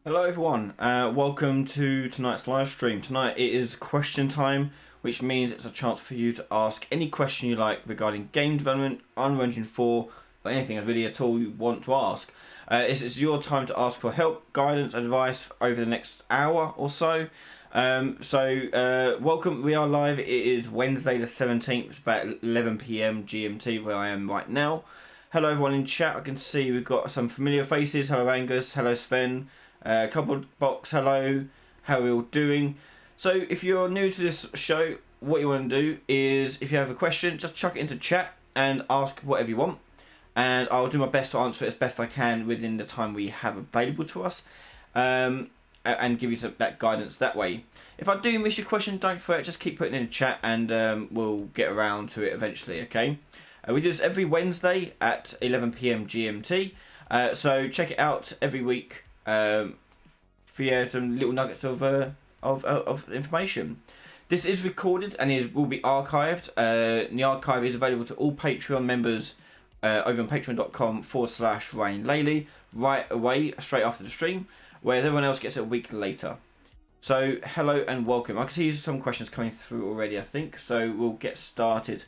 Hello everyone, welcome to tonight's live stream. Tonight it is question time, which means it's a chance for you to ask any question you like regarding game development, Unreal Engine 4, or anything really at all you want to ask. It's your time to ask for help, guidance, advice over the next hour or so. Welcome, we are live. It is Wednesday the 17th, it's about 11 PM GMT where I am right now. Hello everyone in chat, I can see we've got some familiar faces. Hello Angus, hello Sven. Couple box, hello, how are we all doing? So if you're new to this show, what you want to do is, if you have a question, just chuck it into chat and ask whatever you want, and I'll do my best to answer it as best I can within the time we have available to us, and give you that guidance that way. If I do miss your question, don't fret, just keep putting it in the chat and we'll get around to it eventually, okay? We do this every Wednesday at 11 PM GMT, so check it out every week. For some little nuggets of information. This is recorded and will be archived. The archive is available to all Patreon members over on patreon.com/RyanLaley right away, straight after the stream, whereas everyone else gets it a week later. So hello and welcome. I can see some questions coming through already, I think, so we'll get started.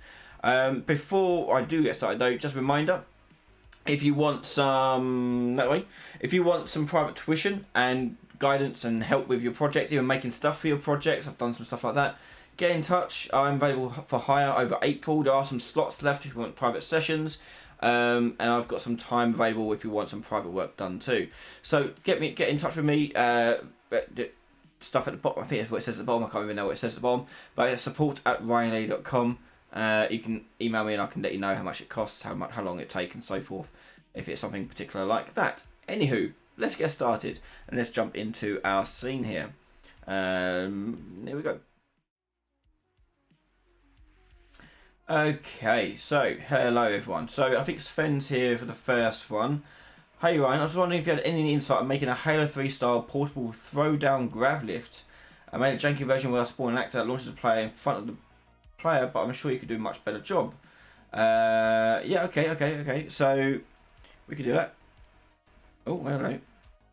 Before I do get started though, just a reminder, if you want some private tuition and guidance and help with your project, even making stuff for your projects, I've done some stuff like that, get in touch. I'm available for hire over April. There are some slots left if you want private sessions, and I've got some time available if you want some private work done too. So get in touch with me. Stuff at the bottom, I think that's what it says at the bottom. I can't even know what it says at the bottom, but it's support@ryanlaley.com. You can email me and I can let you know how much it costs, how long it takes and so forth, if it's something particular like that. Anywho, let's get started and let's jump into our scene here. Here we go. Okay, so hello everyone. So I think Sven's here for the first one. Hey Ryan, I was wondering if you had any insight on making a Halo 3 style portable throwdown grav lift. I made a janky version where I spawn an actor that launches a player in front of the player, but I'm sure you could do a much better job. Yeah, okay. So we could do that. Oh, hello.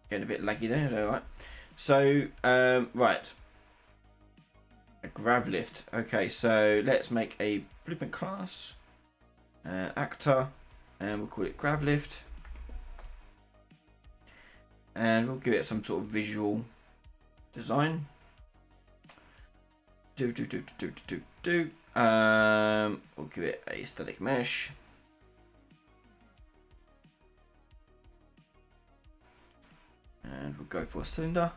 Getting a bit laggy there. Alright. So, right. A grav lift. Okay, so let's make a blueprint class. Actor. And we'll call it grav lift. And we'll give it some sort of visual design. We'll give it a static mesh. And we'll go for a cylinder.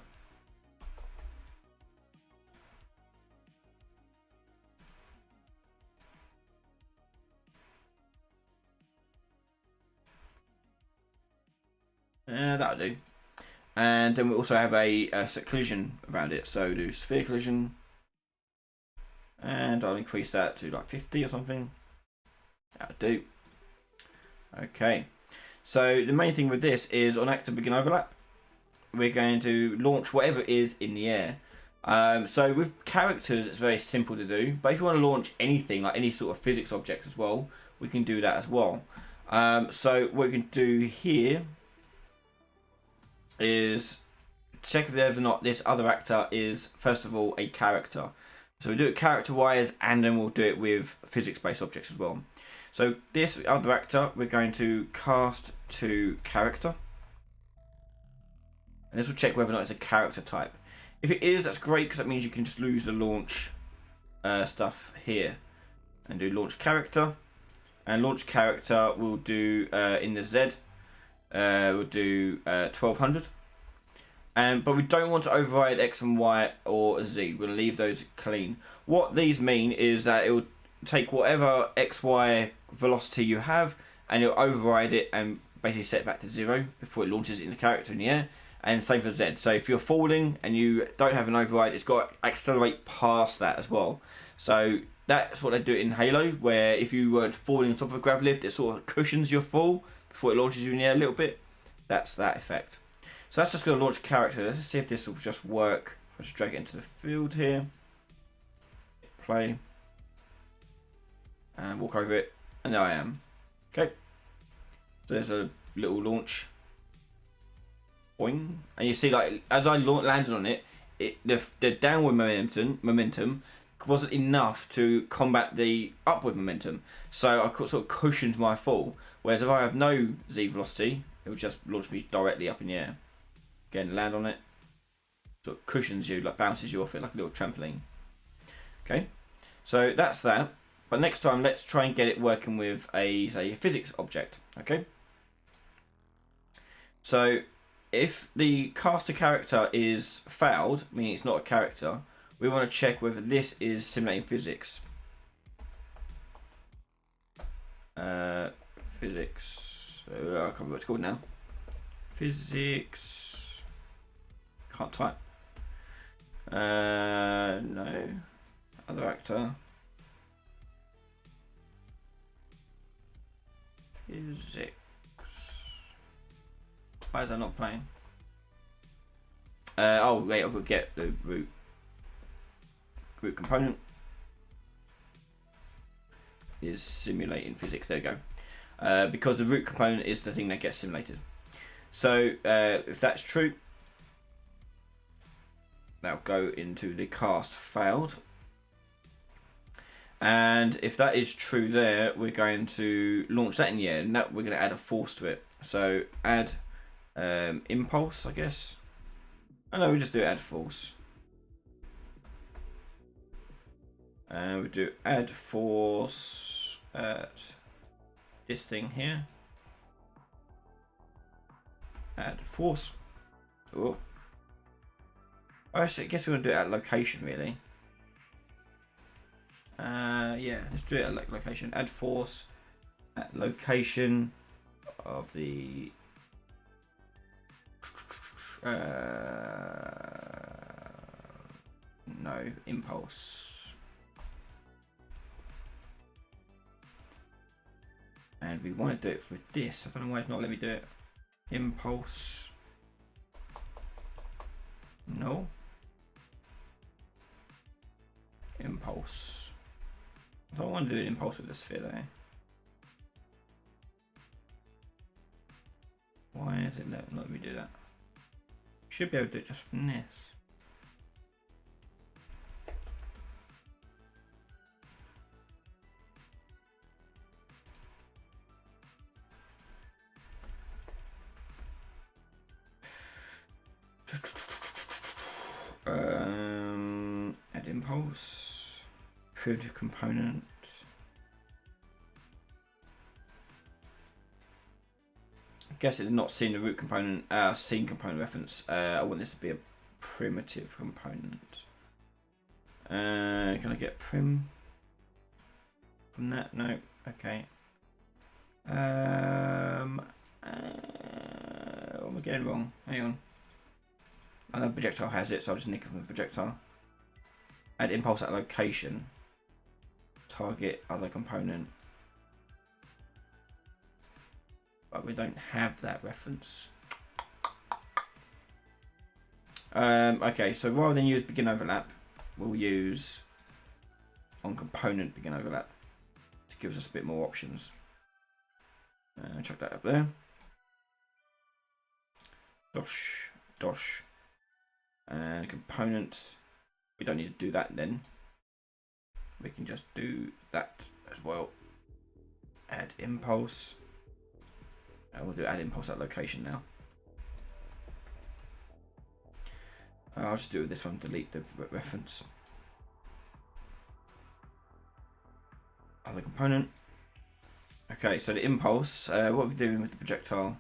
That'll do. And then we also have a set collision around it. So do sphere collision. And I'll increase that to like 50 or something. That'll do. Okay. So the main thing with this is on actor begin overlap, we're going to launch whatever is in the air. So with characters, it's very simple to do. But if you want to launch anything, like any sort of physics objects as well, we can do that as well. So what we can do here is check whether or not this other actor is, first of all, a character. So we do it character-wise, and then we'll do it with physics-based objects as well. So this other actor, we're going to cast to character. And this will check whether or not it's a character type. If it is, that's great, because that means you can just lose the launch stuff here. And do launch character. And launch character we'll do in the Z. We'll do 1200. But we don't want to override X and Y or Z. We're going to leave those clean. What these mean is that it will take whatever XY velocity you have and it'll override it and basically set it back to 0 before it launches it in the character in the air. And same for Z. So if you're falling and you don't have an override, it's got to accelerate past that as well. So that's what they do in Halo, where if you were falling on top of a grav lift, it sort of cushions your fall before it launches you in the air a little bit. That's that effect. So that's just going to launch character. Let's see if this will just work. Let's drag it into the field here. Play. And walk over it. And there I am. Okay. So there's a little launch. boing, and you see like as I landed on it, the downward momentum wasn't enough to combat the upward momentum, so I sort of cushioned my fall. Whereas if I have no Z velocity, it would just launch me directly up in the air. Again, land on it, sort of cushions you, like bounces you off it like a little trampoline. Okay, so that's that. But next time, let's try and get it working with a, say, a physics object. Okay. So if the caster character is failed, meaning it's not a character, we want to check whether this is simulating physics. Physics. I can't remember what it's called now. Physics. Can't type. No. Other actor. Physics. Why is that not playing? Oh wait, I'll go get the root component. Is simulating physics. There you go. Because the root component is the thing that gets simulated. So if that's true, that'll go into the cast failed. And if that is true there, we're going to launch that in the air, and that we're going to add a force to it. So add impulse, I guess. I know we just do add force. And we do add force at this thing here. Add force. Oh. I guess we're going to do it at location, really. Yeah, let's do it at location. Add force at location of the no impulse, and we want to do it with this. I don't know why it's not letting me do it. Impulse, no. Impulse. I don't want to do an impulse with the sphere though. Why is it not letting me do that? Should be able to do it just from this. Add impulse, primitive component. I guess it's not seeing the root component, scene component reference. I want this to be a primitive component. Can I get prim from that? No. Okay. What am I getting wrong? Hang on. And the projectile has it, so I'll just nick it from the projectile. Add impulse at location. Target other component. But we don't have that reference. Okay, so rather than use begin overlap, we'll use on component begin overlap to give us a bit more options. Chuck that up there. Dosh, dosh. And component, we don't need to do that then. We can just do that as well. Add impulse. And we'll do add impulse at location now. I'll just do this one, delete the reference. Other component. Okay, so the impulse, what are we doing with the projectile?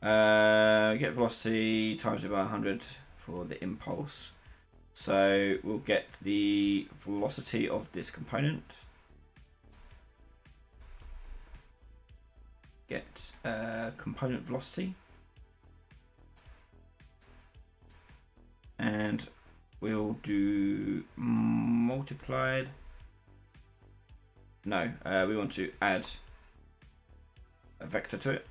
Get velocity times it by 100 for the impulse. So we'll get the velocity of this component. Get component velocity. And we'll do multiplied. No, we want to add a vector to it.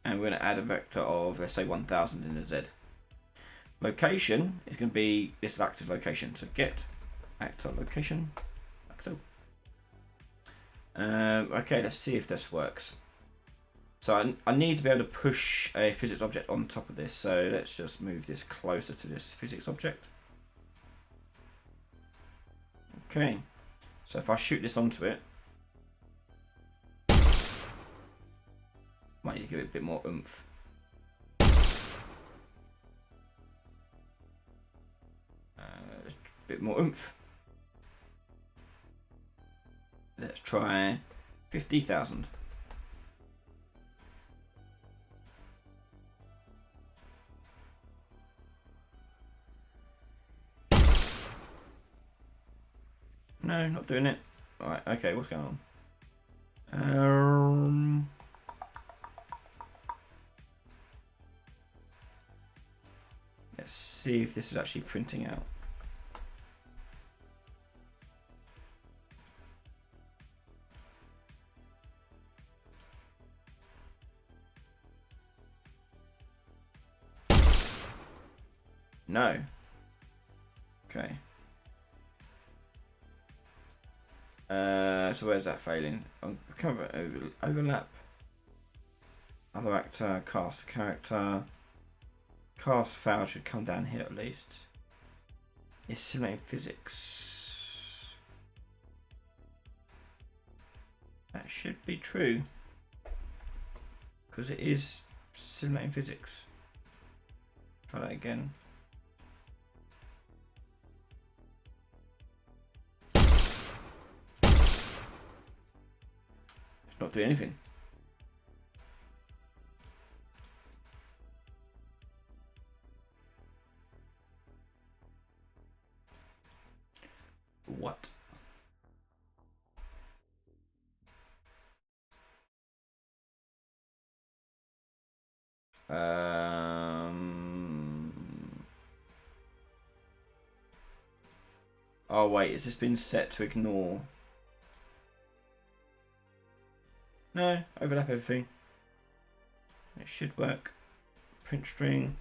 And we're going to add a vector of, let's say, 1000 in the Z. Location is going to be this active location. So get actor location. Actor. Okay, let's see if this works. So I need to be able to push a physics object on top of this. So let's just move this closer to this physics object. Okay. So if I shoot this onto it, might need to give it a bit more oomph. A bit more oomph. Let's try 50,000. No, not doing it. Alright, okay, what's going on? Let's see if this is actually printing out. No. Okay. So where's that failing? Overlap. Other actor, cast character. Cast fail should come down here at least. It's simulating physics. That should be true. Because it is simulating physics. Try that again. It's not doing anything. What? Oh wait, has this been set to ignore? No, overlap everything. It should work. Print string.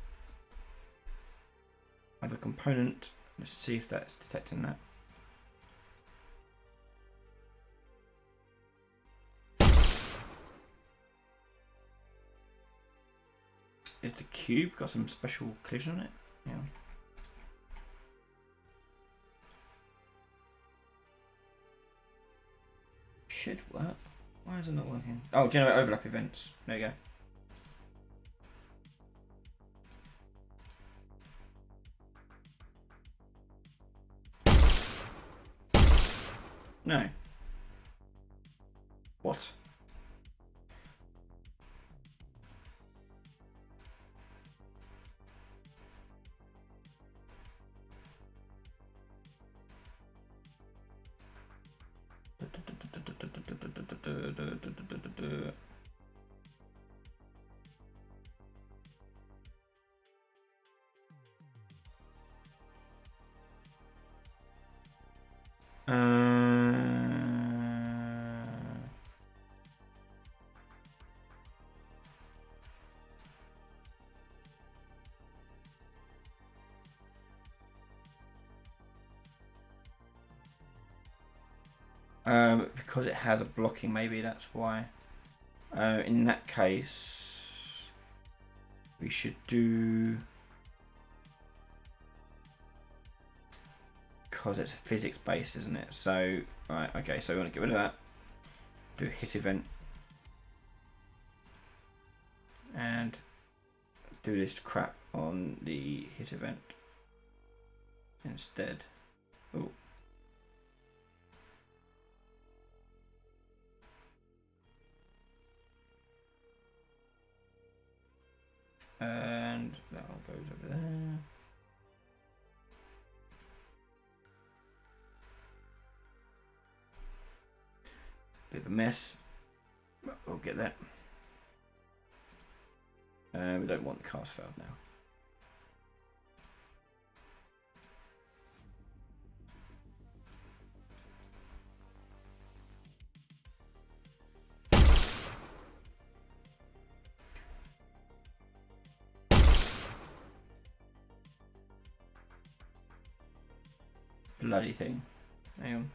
Other component. Let's see if that's detecting that. Is the cube got some special collision on it? Yeah. Should work. Why is it not working? Oh, generate overlap events. There you go. No. What? Because it has a blocking, maybe that's why. In that case, we should do, because it's physics based, isn't it? So, right, okay, so we want to get rid of that. Do a hit event. And do this crap on the hit event instead. Oh. And that all goes over there. Bit of a mess, but we'll get that. We don't want the cast failed now. Bloody thing. Hang on.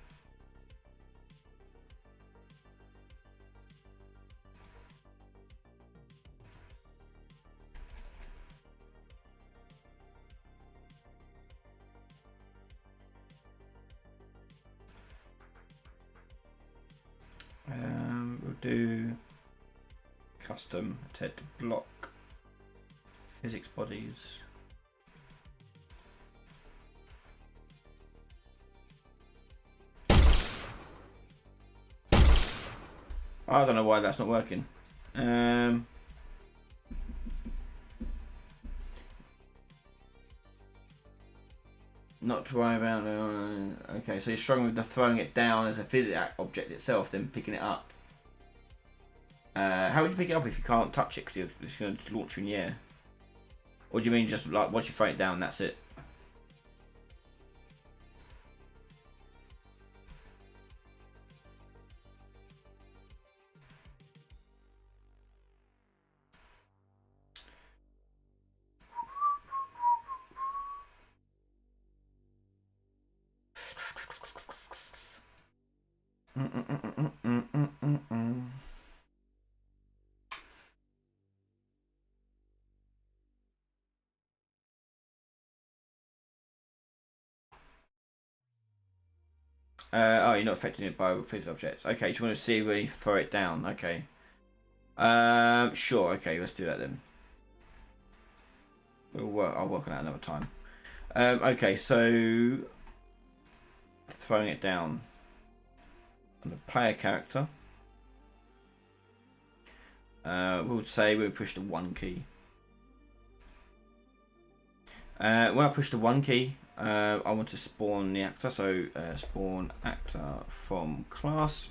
do custom TED block physics bodies. I don't know why that's not working. Not to worry about. Okay, so you're struggling with the throwing it down as a physics object itself, then picking it up. How would you pick it up if you can't touch it because you're just going to launch you in the air? Or do you mean just like once you throw it down, that's it? Oh, you're not affecting it by physics objects. Okay, do you want to see where you throw it down? Okay. Sure. Okay, let's do that then. I'll work on that another time. Okay, so throwing it down on the player character. We'll say we push the 1 key. When I push the 1 key, I want to spawn the actor. So spawn actor from class,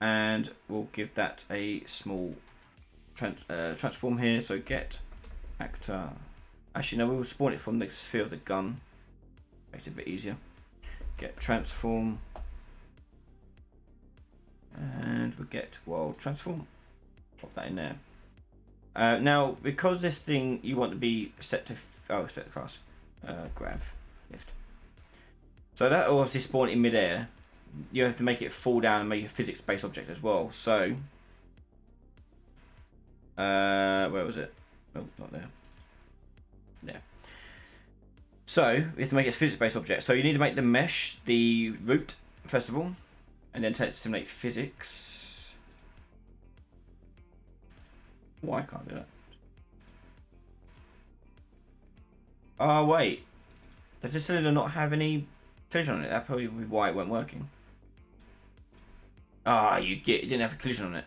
and we'll give that a small transform here. So get actor. Actually, no, we'll spawn it from the sphere of the gun. Makes it a bit easier. Get transform. And we'll get world transform. Plop that in there. Now, because this thing you want to be set to set the class, Grav lift. So that will obviously spawn in midair. You have to make it fall down and make a physics-based object as well. So, where was it? Oh, not there. Yeah. So we have to make it a physics-based object. So you need to make the mesh the root first of all, and then simulate physics. Why can't I do that? Oh wait, does this cylinder not have any collision on it? That probably would be why it weren't working. Ah, you didn't have a collision on it.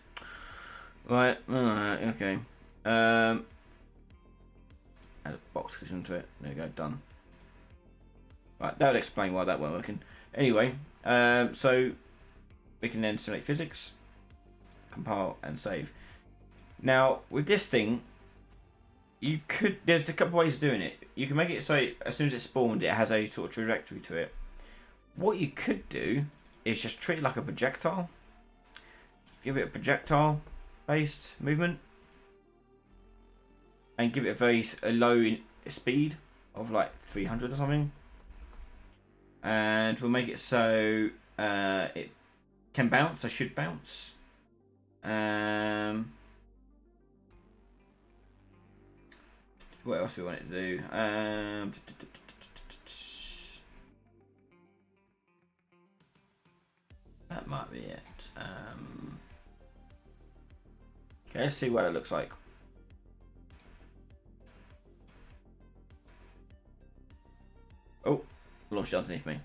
Right, alright, okay. Add a box collision to it. There you go, done. Right, that would explain why that weren't working. Anyway, so we can then simulate physics, compile and save. Now with this thing, you could. There's a couple ways of doing it. You can make it so as soon as it's spawned, it has a sort of trajectory to it. What you could do is just treat it like a projectile. Give it a projectile-based movement, and give it a very low speed of like 300 or something. And we'll make it so it can bounce. I should bounce. What else do we want it to do? That might be it. Okay, let's see what it looks like. Oh, launched it underneath me.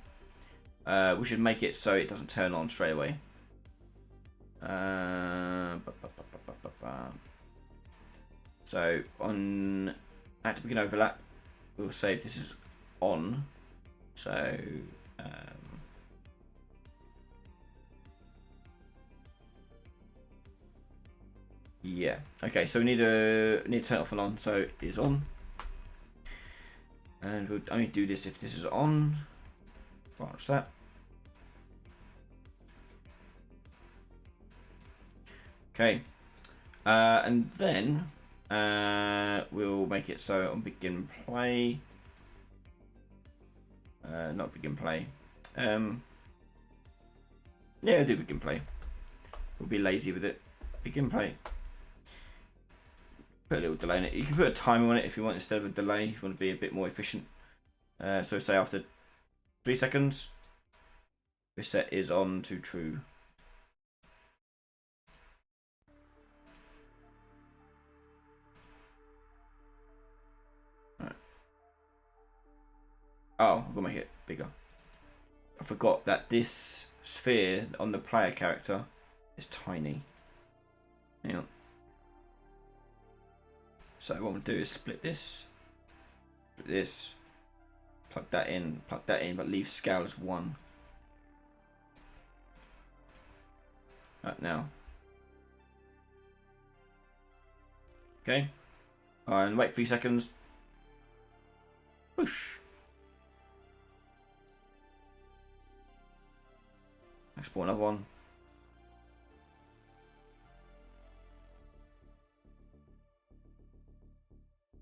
We should make it so it doesn't turn on straight away. So on active begin overlap, we'll save this is on. So yeah. Okay, so we need to turn it off and on. So it is on, and we'll only do this if this is on. Branch that. Okay, and then we'll make it so on begin play. Not begin play. Yeah, I'll do begin play. We'll be lazy with it. Begin play. Put a little delay in it. You can put a timer on it if you want instead of a delay. If you want to be a bit more efficient. So say after 3 seconds, this set is on to true. Oh, I've got to make it bigger. I forgot that this sphere on the player character is tiny. Hang on. So what I'm going to do is split this, plug that in, but leave scale as 1. Right now. Okay. And wait 3 seconds. Push. Export another one.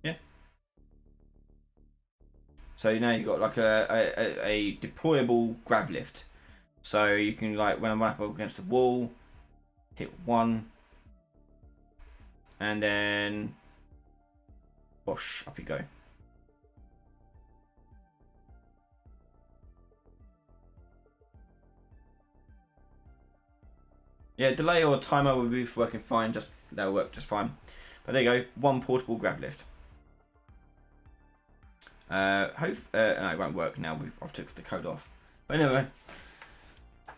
Yeah. So now you've got like a deployable grav lift. So you can, like, when I'm up against the wall, hit 1, and then whoosh, up you go. Yeah, delay or timer will be working fine. That'll work just fine. But there you go, 1 portable grav lift. No, it won't work now. I've took the code off. But anyway.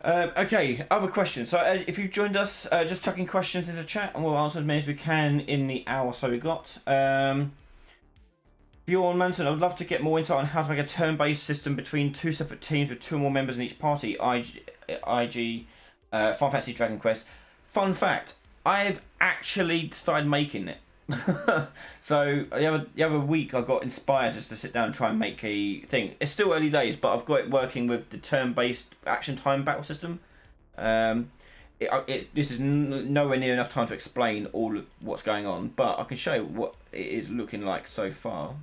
Okay, other questions. So if you've joined us, just chucking questions in the chat and we'll answer as many as we can in the hour so we got. Bjorn Manson, I would love to get more insight on how to make a turn-based system between 2 separate teams with 2 or more members in each party, IG Final Fantasy Dragon Quest. Fun fact, I've actually started making it. So the other week I got inspired just to sit down and try and make a thing. It's still early days, but I've got it working with the turn-based action time battle system. This is nowhere near enough time to explain all of what's going on, but I can show you what it is looking like so far,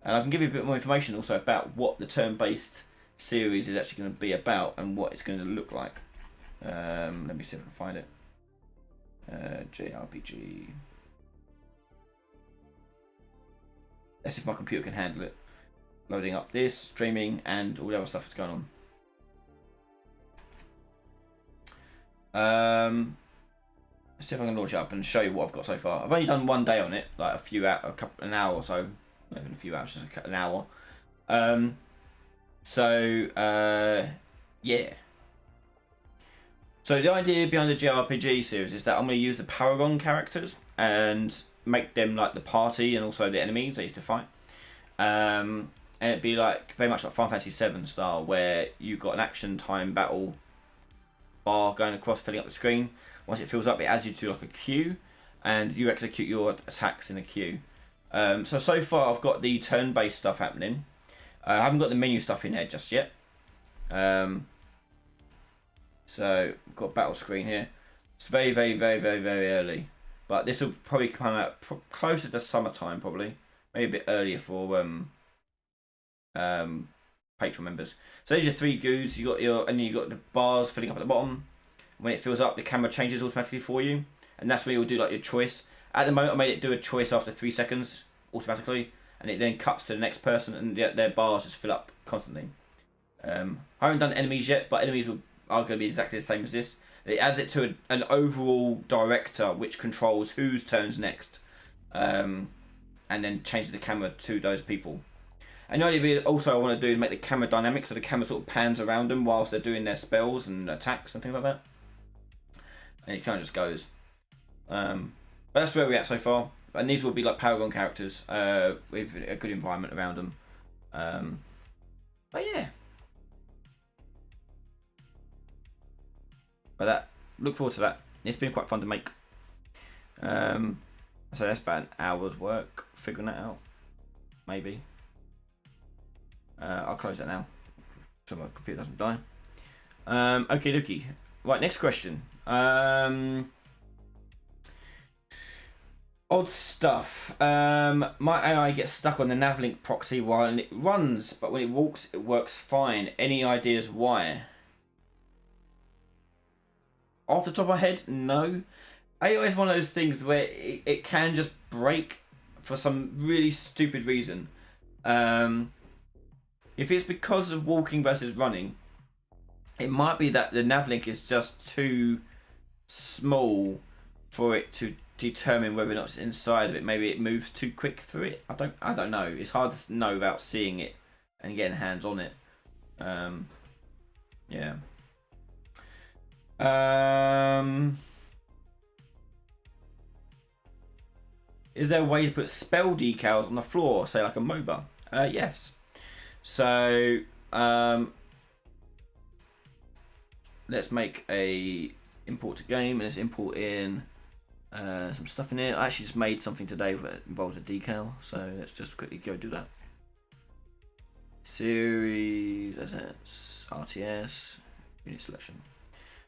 and I can give you a bit more information also about what the turn-based series is actually going to be about and what it's going to look like. Let me see if I can find it. JRPG. Let's see if my computer can handle it. Loading up this, streaming, and all the other stuff that's going on. Let's see if I can launch it up and show you what I've got so far. I've only done 1 day on it, like an hour or so. Not even a few hours, just an hour. Yeah. So the idea behind the JRPG series is that I'm going to use the Paragon characters and make them like the party and also the enemies they used to fight. And it'd be like very much like Final Fantasy 7 style, where you've got an action time battle bar going across, filling up the screen. Once it fills up, it adds you to like a queue, and you execute your attacks in a queue. So far I've got the turn-based stuff happening. I haven't got the menu stuff in there just yet. So I've got battle screen here. It's very early, but this will probably come out closer to summertime, probably maybe a bit earlier for Patreon members. So there's your 3 goods. You got the bars filling up at the bottom. When it fills up, the camera changes automatically for you, and that's where you'll do like your choice. At the moment, I made it do a choice after 3 seconds automatically, and it then cuts to the next person, and their bars just fill up constantly. I haven't done enemies yet, but enemies are going to be exactly the same as this. It adds it to an overall director which controls whose turns next, and then changes the camera to those people. And the idea also I want to do is make the camera dynamic, so the camera sort of pans around them whilst they're doing their spells and attacks and things like that. And it kind of just goes. But that's where we're at so far. And these will be like Paragon characters with a good environment around them. But yeah. But look forward to that. It's been quite fun to make. So that's about an hour's work figuring that out. Maybe. I'll close that now so my computer doesn't die. Okay, dokie. Right, next question. Odd stuff. My AI gets stuck on the Navlink proxy while it runs, but when it walks, it works fine. Any ideas why? Off the top of my head, no. AI is one of those things where it can just break for some really stupid reason. If it's because of walking versus running, it might be that the Navlink is just too small for it to determine whether or not it's inside of it. Maybe it moves too quick through it. I don't know. It's hard to know without seeing it and getting hands on it. Yeah. Is there a way to put spell decals on the floor, say like a MOBA? Yes. So let's make a import to game, and let's import in some stuff in here. I actually just made something today that involves a decal, so let's just quickly go do that. Series, assets, RTS, unit selection.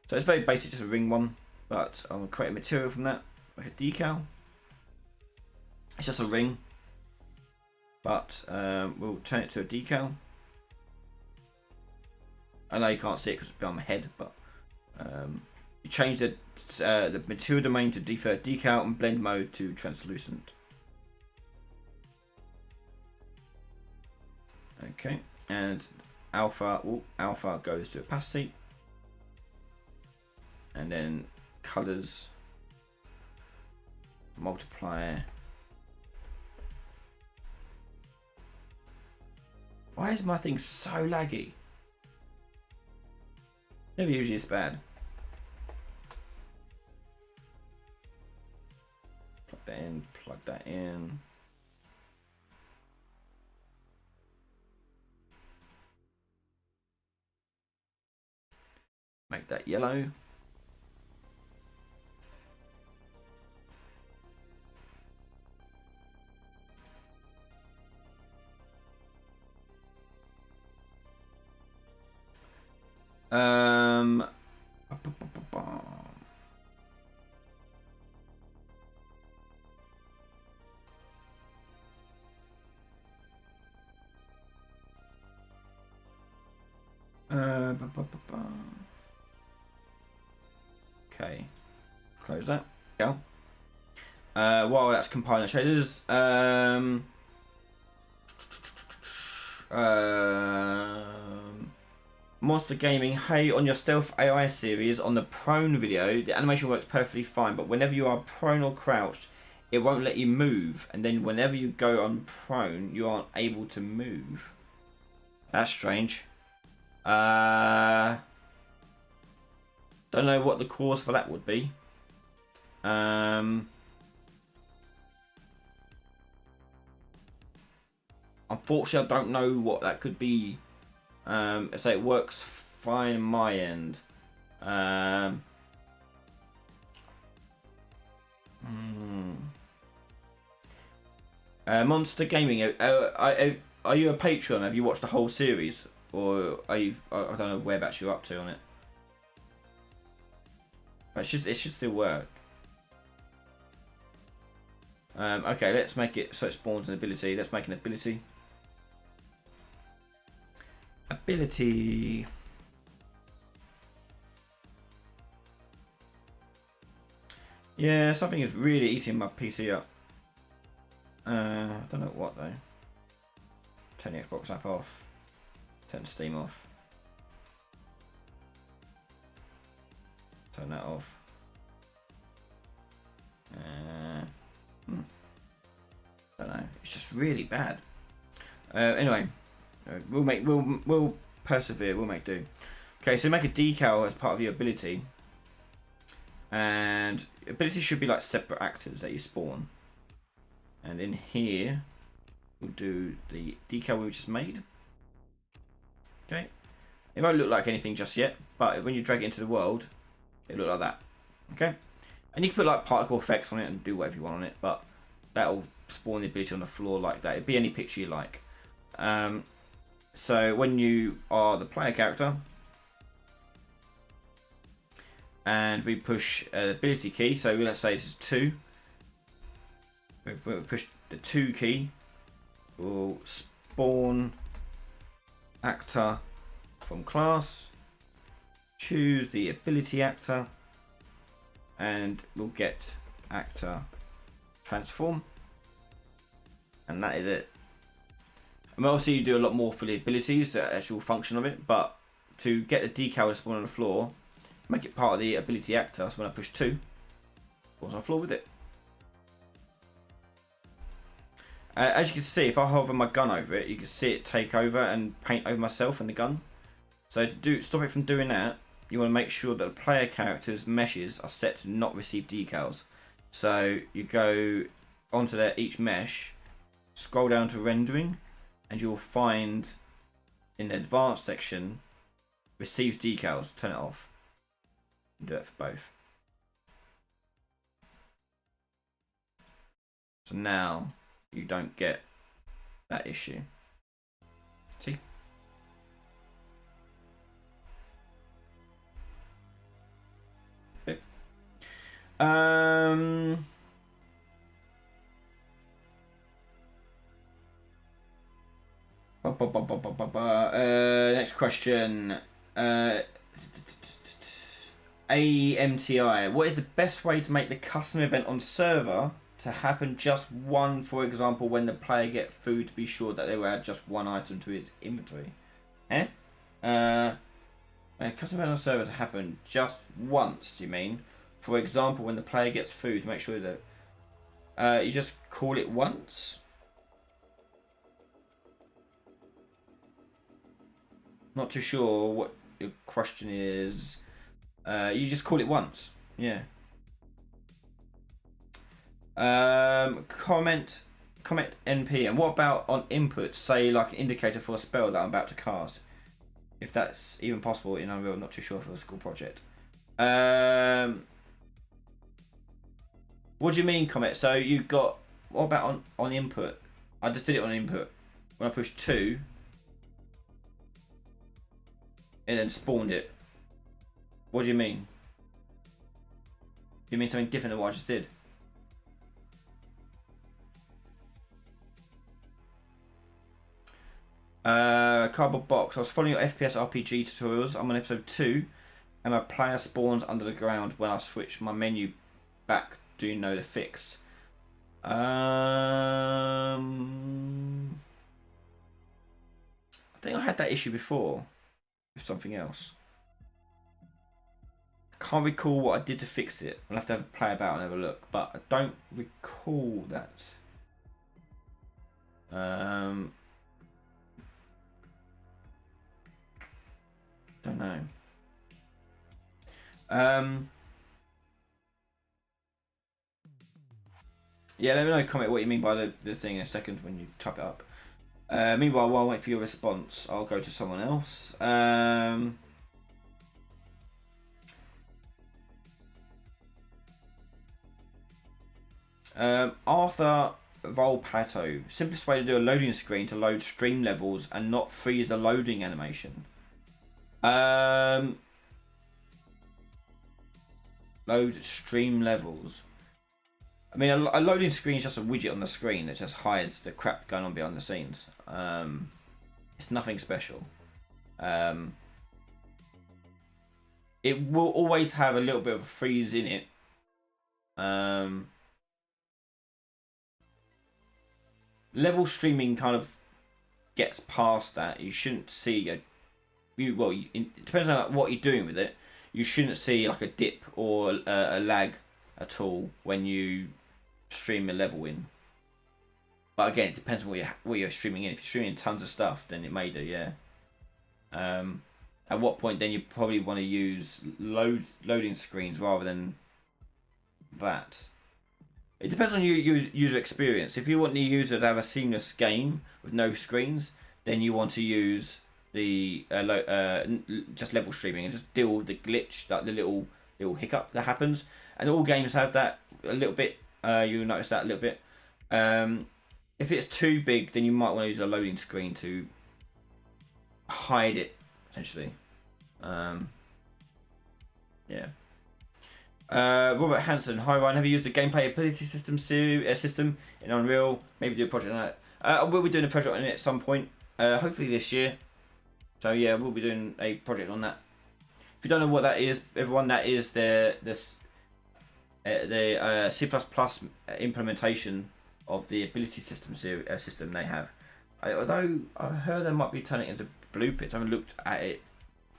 So it's very basic, just a ring one, but I'm going to create a material from that, like a decal. It's just a ring, but we'll turn it to a decal. I know you can't see it because it's behind my head, but you change the material domain to deferred decal and blend mode to translucent. Okay, and alpha goes to opacity, and then colors, multiplier. Why is my thing so laggy? Never usually is bad. Plug that in, plug that in. Make that yellow. Okay, close that. Yeah. While that's compiling the shaders, Monster Gaming, hey, on your Stealth AI series on the prone video, the animation works perfectly fine, but whenever you are prone or crouched, it won't let you move, and then whenever you go on prone, you aren't able to move. That's strange. Don't know what the cause for that would be. Unfortunately, I don't know what that could be. So it works fine on my end. Monster Gaming, are you a patron? Have you watched the whole series? Or are you? I don't know whereabouts you're up to on it. But it should still work. Okay, let's make it so it spawns an ability. Let's make an ability. Ability. Yeah, something is really eating my PC up. I don't know what though. Turn the Xbox app off. Turn Steam off. Turn that off. Don't know. It's just really bad. Anyway, we'll persevere. We'll make do. Okay, so make a decal as part of your ability, and abilities should be like separate actors that you spawn. And in here, we'll do the decal we just made. Okay, it won't look like anything just yet, but when you drag it into the world, it'll look like that. Okay, and you can put like particle effects on it and do whatever you want on it, but that'll spawn the ability on the floor like that. It'd be any picture you like. So when you are the player character and we push an ability key, so let's say this is 2, we push the 2 key, we'll spawn actor from class, choose the ability actor, and we'll get actor transform, and that is it. And obviously you do a lot more for the abilities, the actual function of it, but to get the decal to spawn on the floor, make it part of the ability actor, so when I push 2, spawns on the floor with it. As you can see, if I hover my gun over it, you can see it take over and paint over myself and the gun. So to stop it from doing that, you want to make sure that the player character's meshes are set to not receive decals. So you go onto each mesh, scroll down to rendering, and you'll find in the advanced section, receive decals, turn it off. Do it for both. So now you don't get that issue. See? Okay. Next question. AMTI. What is the best way to make the custom event on server to happen just one, for example, when the player gets food to be sure that they will add just one item to his inventory? A custom event on server to happen just once, do you mean? For example, when the player gets food, to make sure that you just call it once? Not too sure what your question is. You just call it once. Yeah. Comment NP. And what about on input? Say like an indicator for a spell that I'm about to cast. If that's even possible in Unreal, not too sure for a school project. What do you mean comment? So you got, what about on input? I just did it on input. When I pushed 2, and then spawned it. What do you mean? Do you mean something different than what I just did? Cardboard box. I was following your FPS RPG tutorials. I'm on episode 2, and my player spawns under the ground when I switch my menu back. Do you know the fix? I think I had that issue before with something else. I can't recall what I did to fix it. I'll have to play about and have a look, but I don't recall that. Don't know. Yeah, let me know, comment what you mean by the thing in a second when you type it up. Meanwhile, while I wait for your response, I'll go to someone else. Arthur Volpato. Simplest way to do a loading screen to load stream levels and not freeze the loading animation. Load stream levels. I mean, a loading screen is just a widget on the screen that just hides the crap going on behind the scenes. It's nothing special. It will always have a little bit of a freeze in it. Level streaming kind of gets past that. You shouldn't see it depends on what you're doing with it. You shouldn't see like a dip or a lag at all when you stream a level in. But again, it depends on what you're streaming in. If you're streaming tons of stuff, then it may do, yeah. At what point then you probably want to use loading screens rather than that. It depends on your user experience. If you want the user to have a seamless game with no screens, then you want to use the just level streaming and just deal with the glitch, like the little hiccup that happens. And all games have that a little bit. You'll notice that a little bit. If it's too big, then you might want to use a loading screen to hide it, essentially. Yeah. Robert Hanson. Hi Ryan, have you used the gameplay ability system system in Unreal? Maybe do a project on that. I will be doing a project on it at some point. Hopefully this year. So yeah, we'll be doing a project on that. If you don't know what that is, everyone, that is the C++ implementation of the ability system system they have. Although I heard they might be turning it into blueprints. I haven't looked at it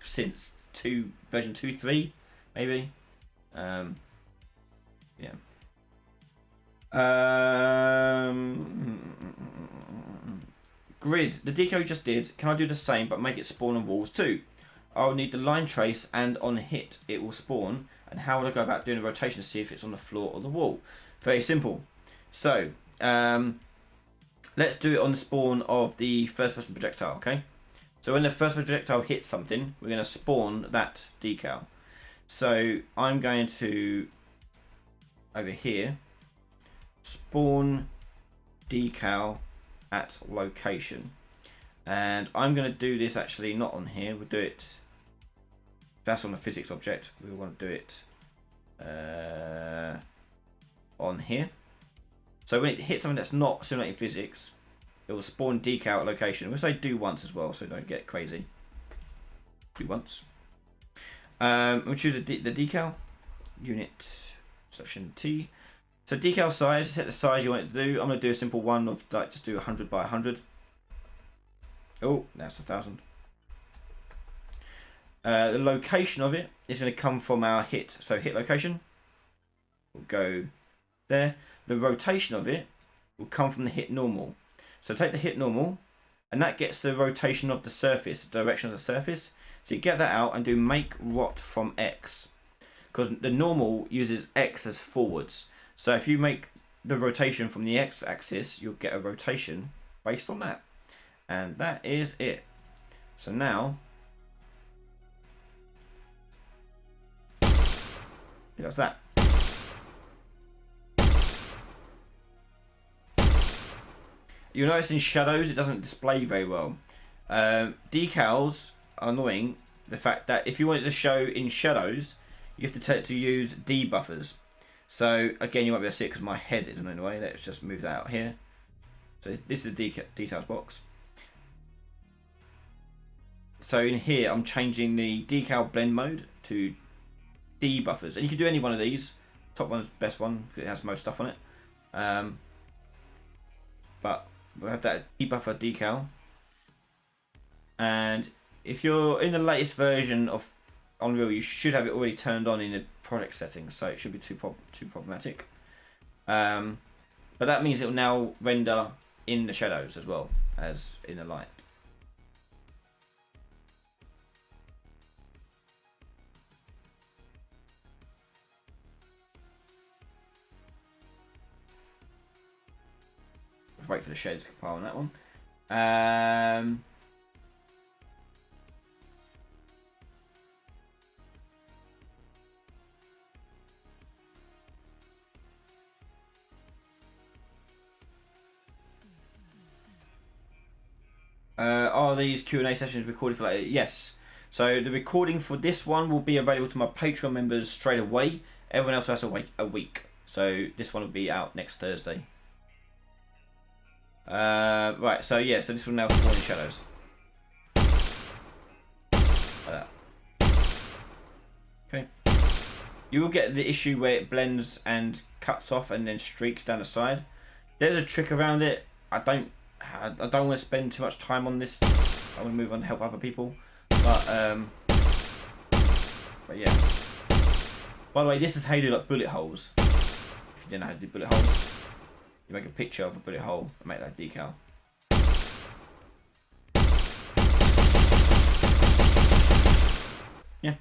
since version 2.3 maybe. Yeah. Grid, the decal you just did, can I do the same but make it spawn on walls too? I'll need the line trace and on hit it will spawn. And how would I go about doing a rotation to see if it's on the floor or the wall? Very simple. So, let's do it on the spawn of the first person projectile, okay? So when the first person projectile hits something, we're going to spawn that decal. So I'm going to, over here, spawn decal at location. And I'm going to do this actually not on here, we'll do it, that's on the physics object, we want to do it on here. So when it hits something that's not simulating physics, it will spawn decal at location. We'll say do once as well, so don't get crazy. Do once. We'll choose the decal unit section T. So decal size, set the size you want it to do. I'm going to do a simple one of like just do 100 by 100. Oh, that's 1,000. The location of it is going to come from our hit. So hit location will go there. The rotation of it will come from the hit normal. So take the hit normal, and that gets the rotation of the surface, the direction of the surface. So you get that out and do make rot from X, because the normal uses X as forwards. So if you make the rotation from the X axis, you'll get a rotation based on that. And that is it. So now, that's that. You'll notice in shadows it doesn't display very well. Decals are annoying. The fact that if you want it to show in shadows, you have to use debuffers. So again, you won't be able to see it because my head isn't in the way. Let's just move that out here. So this is the details box. So in here, I'm changing the decal blend mode to debuffers, and you can do any one of these. Top one's the best one because it has most stuff on it. But we'll have that debuffer decal, and if you're in the latest version of Unreal, you should have it already turned on in the project settings, so it should be too problematic. But that means it will now render in the shadows as well as in the light. Wait for the shades to compile on that one. Are these Q&A sessions recorded for later? Yes. So the recording for this one will be available to my Patreon members straight away. Everyone else has to wait a week. So this one will be out next Thursday. Right, so yeah, so this will now spawn in shadows. Like that. Okay. You will get the issue where it blends and cuts off and then streaks down the side. There's a trick around it. I don't want to spend too much time on this. I want to move on to help other people. But yeah. By the way, this is how you do like bullet holes. If you didn't know how to do bullet holes. You make a picture of a bullet hole and make that decal. Yeah.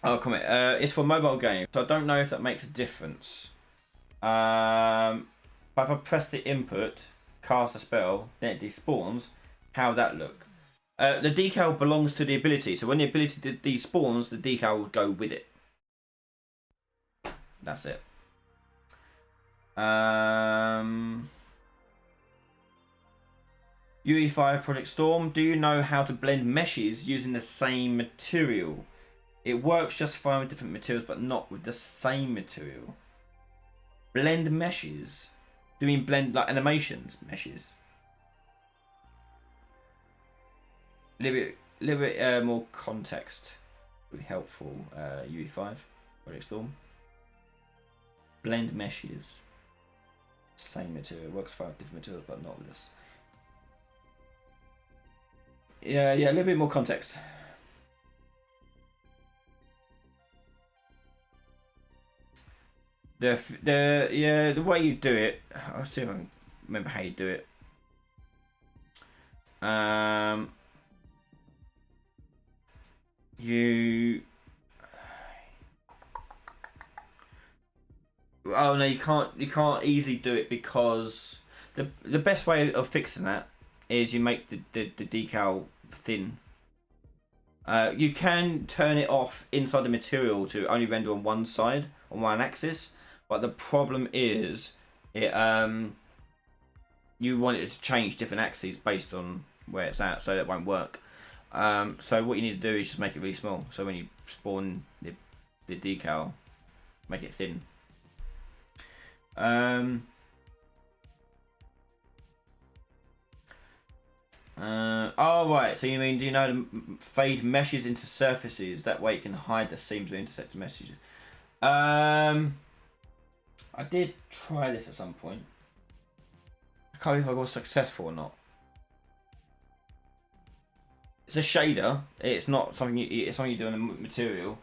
Oh, comment. It's for mobile games, so I don't know if that makes a difference. But if I press the input, cast a spell, then it despawns, how would that look? The decal belongs to the ability, so when the ability despawns, the decal will go with it. That's it. UE5 Project Storm, do you know how to blend meshes using the same material? It works just fine with different materials, but not with the same material. Blend meshes? Do you mean blend like animations meshes? A little bit more context would be helpful. UE5 Project Storm. Blend meshes. Same material, works fine with different materials, but not with this. Yeah, a little bit more context. The way you do it, I'll see if I can remember how you do it. You. Oh no, you can't. You can't easily do it because the best way of fixing that is you make the decal thin. You can turn it off inside the material to only render on one side, on one axis, but the problem is it you want it to change different axes based on where it's at, so that won't work. So what you need to do is just make it really small. So when you spawn the decal, make it thin. Oh right, so you mean, do you know to fade meshes into surfaces, that way you can hide the seams or intersect messages? I did try this at some point. I can't remember if I was successful or not. It's a shader. It's not something it's something you do in a material.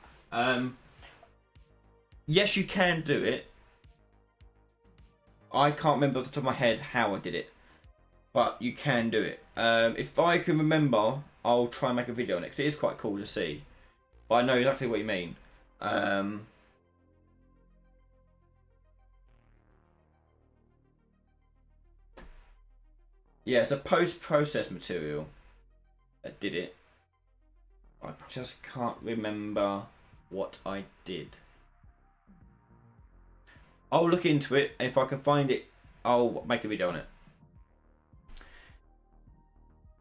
Yes, you can do it. I can't remember off the top of my head how I did it, but you can do it. If I can remember, I'll try and make a video on it, because it is quite cool to see. But I know exactly what you mean. Yeah, it's a post-process material that did it. I just can't remember what I did. I'll look into it, and if I can find it, I'll make a video on it.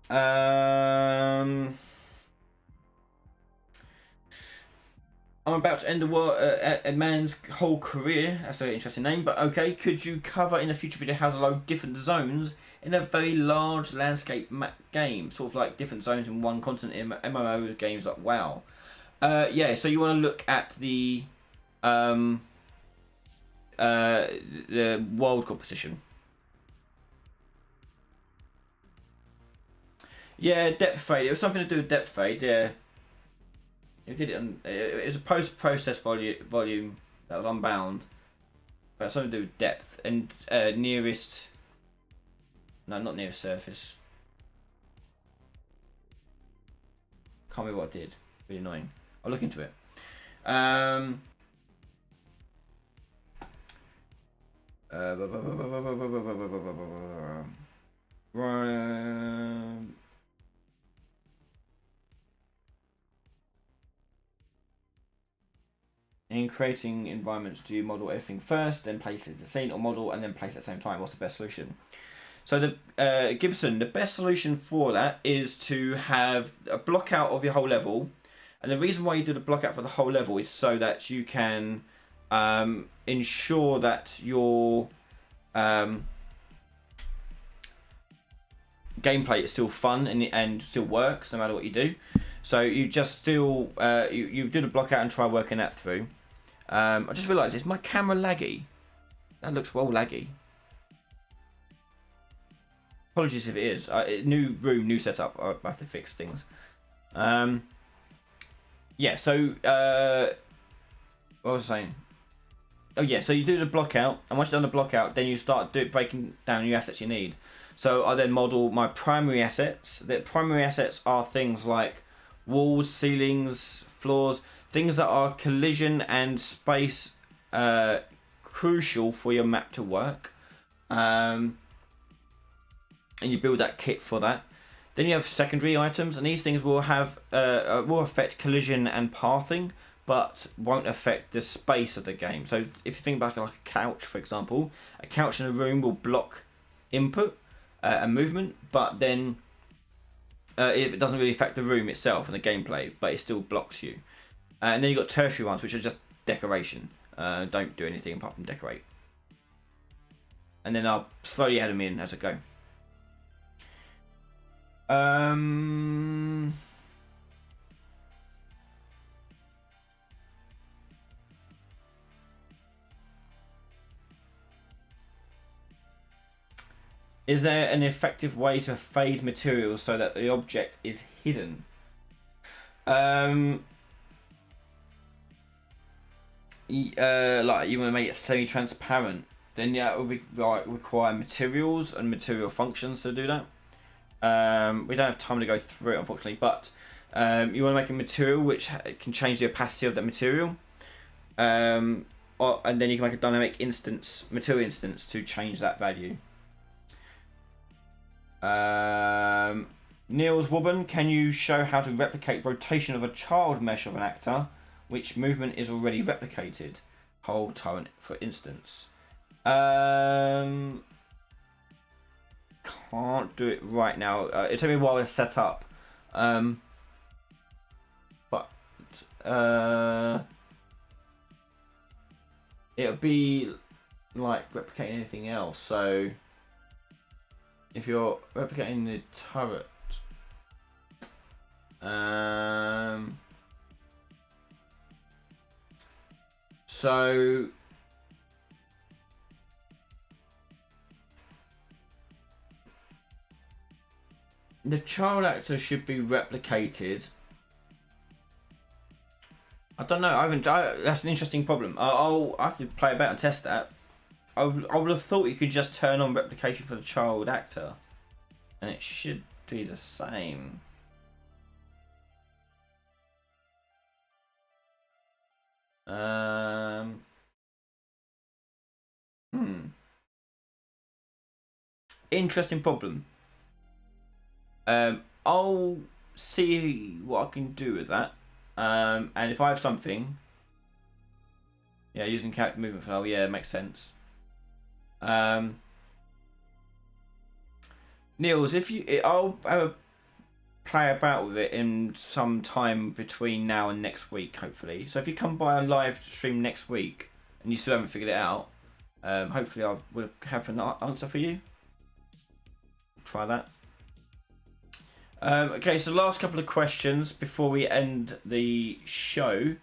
I'm about to end a man's whole career. That's an interesting name, but okay. Could you cover in a future video how to load different zones in a very large landscape map game? Sort of like different zones in one continent in MMO games like WoW. Yeah, so you want to look at the world competition. Yeah, depth fade. It was something to do with depth fade. Yeah, it did it. It was a post-process volume that was unbound, but something to do with depth and nearest. No, not nearest surface. Can't remember what I did. Really annoying. I'll look into it. In creating environments, do you model everything first, then place it in the scene, or model and then place it at the same time? What's the best solution? So the Gibson, the best solution for that is to have a block out of your whole level, and the reason why you do the block out for the whole level is so that you can ensure that your gameplay is still fun and still works no matter what you do. So you just still you do the block out and try working that through. I just realised, is my camera laggy? That looks well laggy. Apologies if it is. New room, new setup. I have to fix things. Yeah. So what was I saying? Oh yeah. So you do the block out, and once you've done the block out, then you start breaking down your assets you need. So I then model my primary assets. The primary assets are things like walls, ceilings, floors, things that are collision and space crucial for your map to work. And you build that kit for that. Then you have secondary items, and these things will have will affect collision and pathing, but won't affect the space of the game. So if you think about like a couch, for example, a couch in a room will block input and movement, but then it doesn't really affect the room itself and the gameplay, but it still blocks you. And then you've got tertiary ones, which are just decoration. Don't do anything apart from decorate. And then I'll slowly add them in as I go. Is there an effective way to fade materials so that the object is hidden? Like you want to make it semi-transparent, then yeah, it would be like require materials and material functions to do that. We don't have time to go through it, unfortunately, but you want to make a material which can change the opacity of that material. And then you can make a dynamic instance, material instance, to change that value. Niels Woburn, can you show how to replicate rotation of a child mesh of an actor, which movement is already replicated? Hold torrent, for instance. Can't do it right now. It took me a while to set up. But it'll be like replicating anything else. So if you're replicating the turret, so the child actor should be replicated. I don't know. That's an interesting problem. I'll have to play about and test that. I would have thought you could just turn on replication for the child actor, and it should do the same. Interesting problem. I'll see what I can do with that. And if I have something, yeah, using character movement file, yeah, it makes sense. Niels, I'll have a play about with it in some time between now and next week, hopefully. So if you come by a live stream next week and you still haven't figured it out, hopefully I will have an answer for you. Try that. Okay, so last couple of questions before we end the show.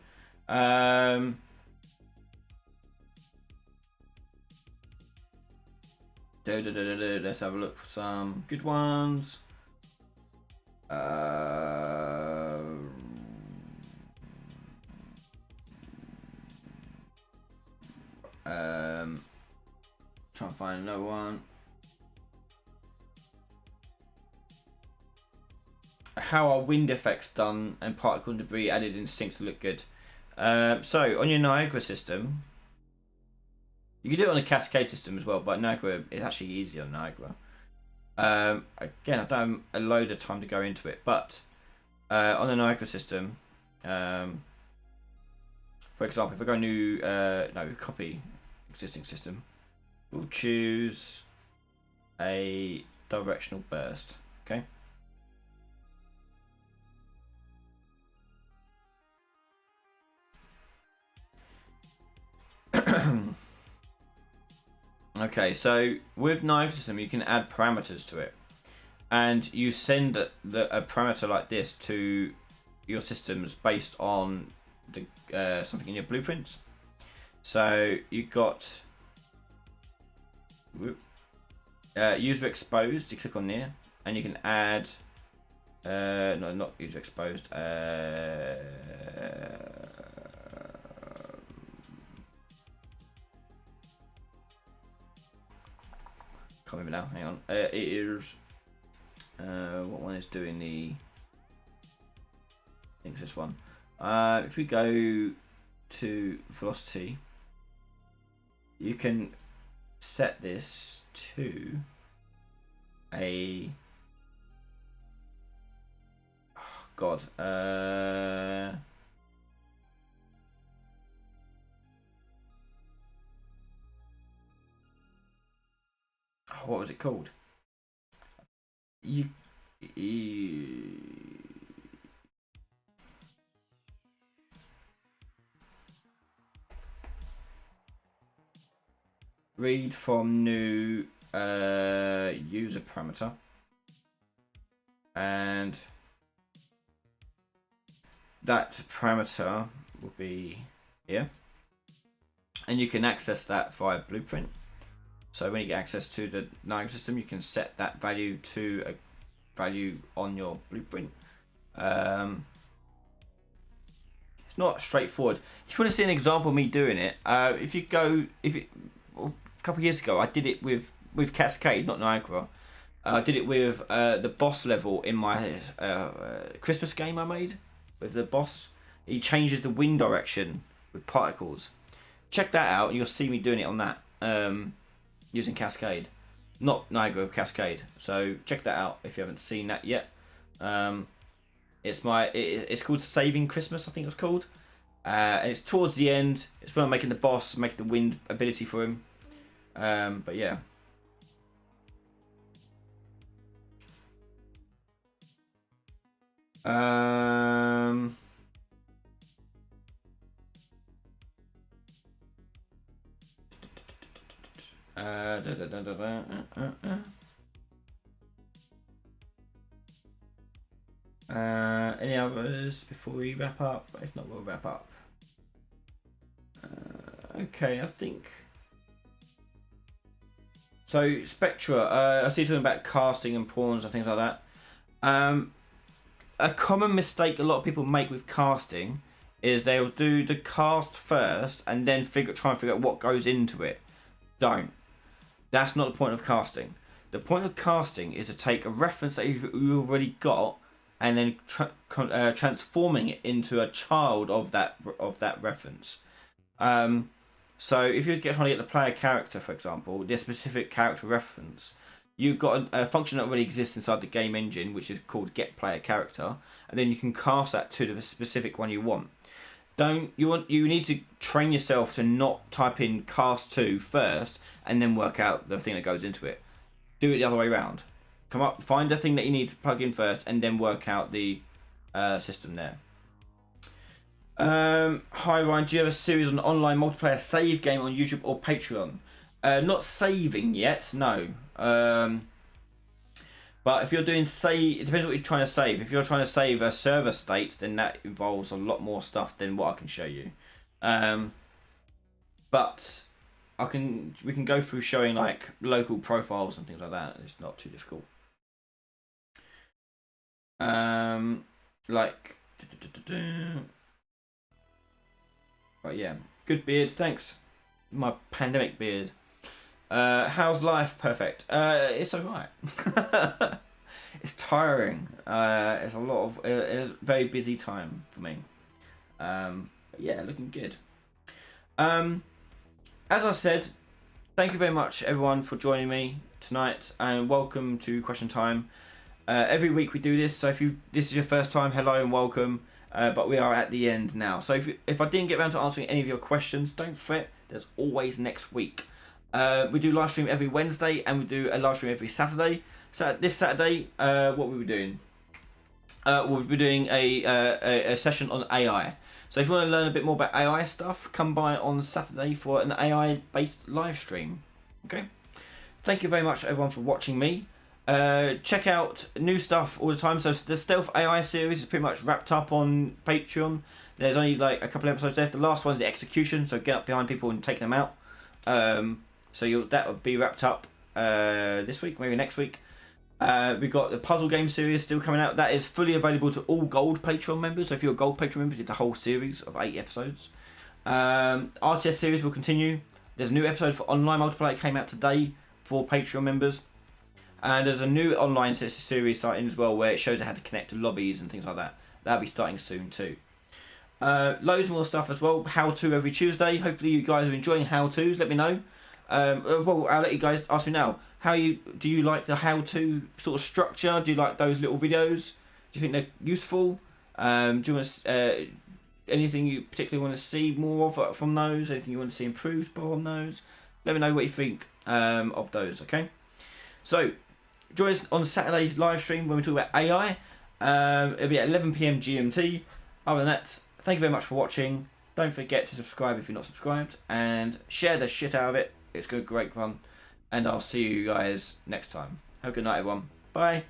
Let's have a look for some good ones. Try and find another one. How are wind effects done and particle and debris added in sync to look good? So on your Niagara system, you can do it on a Cascade system as well, but Niagara is actually easier on Niagara. Again, I don't have a load of time to go into it, but on the Niagara system, for example, if I go new, copy existing system, we'll choose a directional burst. Okay. Okay, so with Niagara system, you can add parameters to it, and you send a parameter like this to your systems based on the something in your blueprints. So you got user exposed. You click on there, and you can add. No, not user exposed. Can't remember now. Hang on. It is. What one is doing the? I think it's this one. If we go to velocity, you can set this to a. Oh God. What was it called? Read from new user parameter, and that parameter will be here, and you can access that via blueprint. So when you get access to the Niagara system, you can set that value to a value on your blueprint. It's not straightforward. If you want to see an example of me doing it, a couple of years ago, I did it with Cascade, not Niagara. I did it with the boss level in my Christmas game I made with the boss. He changes the wind direction with particles. Check that out, and you'll see me doing it on that using Cascade, not Niagara Cascade. So check that out if you haven't seen that yet. It's called Saving Christmas, I think it's called, and it's towards the end. It's when I'm making the boss, making the wind ability for him. But yeah. Any others before we wrap up? If not, we'll wrap up. Okay, I think. So Spectra, I see you talking about casting and pawns and things like that. A common mistake a lot of people make with casting is they'll do the cast first and then try and figure out what goes into it. Don't. That's not the point of casting. The point of casting is to take a reference that you've already got and then transforming it into a child of that reference. So if you're trying to get the player character, for example, their specific character reference, you've got a function that already exists inside the game engine, which is called get player character, and then you can cast that to the specific one you want. You need to train yourself to not type in cast to first and then work out the thing that goes into it. Do it the other way around. Find the thing that you need to plug in first and then work out the system there. Hi Ryan, do you have a series on online multiplayer save game on YouTube or Patreon? Not saving yet, no. But if you're doing it depends what you're trying to save. If you're trying to save a server state, then that involves a lot more stuff than what I can show you. But we can go through showing like local profiles and things like that. It's not too difficult. But yeah, good beard, thanks. My pandemic beard. How's life? Perfect. It's alright. It's tiring. It's a very busy time for me. Yeah, looking good. As I said, thank you very much everyone for joining me tonight, and welcome to Question Time. Every week we do this, so if this is your first time, hello and welcome. But we are at the end now. So if I didn't get around to answering any of your questions, don't fret. There's always next week. We do live stream every Wednesday and we do a live stream every Saturday. So this Saturday, what will we be doing? We'll be doing a session on AI. So if you want to learn a bit more about AI stuff, come by on Saturday for an AI-based live stream. Okay. Thank you very much everyone for watching me. Check out new stuff all the time. So the Stealth AI series is pretty much wrapped up on Patreon. There's only like a couple of episodes left. The last one's the execution, so get up behind people and take them out. So that will be wrapped up this week, maybe next week. We've got the puzzle game series still coming out. That is fully available to all gold Patreon members. So if you're a gold Patreon member, you get the whole series of 8 episodes. RTS series will continue. There's a new episode for online multiplayer came out today for Patreon members. And there's a new online series starting as well where it shows you how to connect to lobbies and things like that. That'll be starting soon too. Loads more stuff as well. How to every Tuesday. Hopefully you guys are enjoying how to's. Let me know. Well, I'll let you guys ask me now. Do you like the how to sort of structure? Do you like those little videos? Do you think they're useful? Do you want to, anything you particularly want to see more of from those? Anything you want to see improved on those? Let me know what you think of those. Okay. So join us on Saturday live stream when we talk about AI. It'll be at 11 PM GMT. Other than that, thank you very much for watching. Don't forget to subscribe if you're not subscribed, and share the shit out of it. It's good, great fun, and I'll see you guys next time. Have a good night, everyone. Bye.